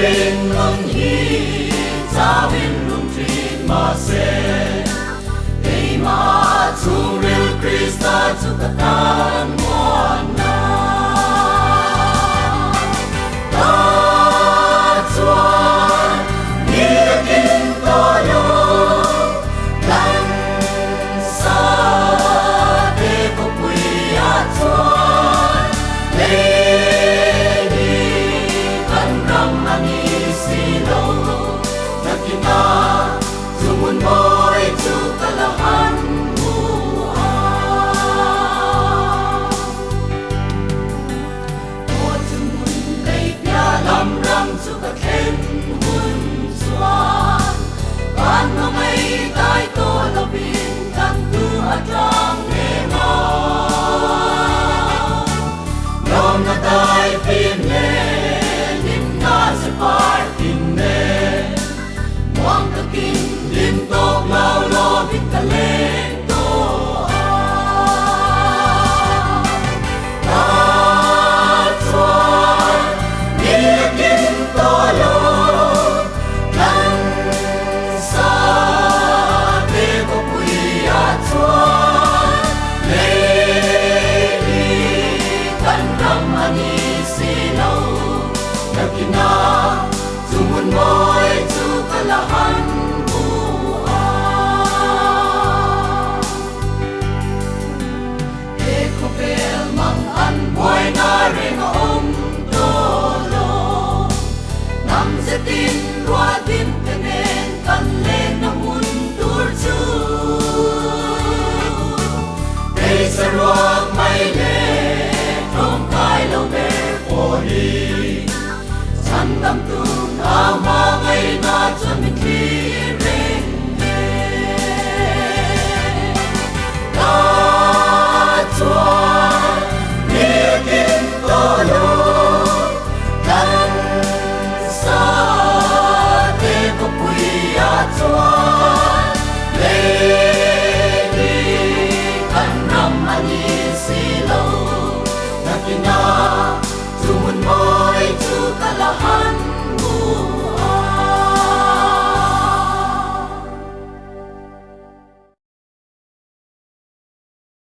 rin lung hi cha win lung trin ma se ei ma chung real Krista chu ka tan mo na ta chuan ni kin to yo lan sa te ko pui a chuan Moi chu kalahan mua o chung mun lei pia lam ram chu ka khen hun chuan ban no mai tai to lo bin kan tu atang ne ma nom na tai pin ne lim na se par pin ne mong ka kin lim tok lao lo vin ka leng to ta chuan ni kin to lo lan sa te ko pui a chuan le ni kan ram ani si lo na kina chung mun moi chu kalahan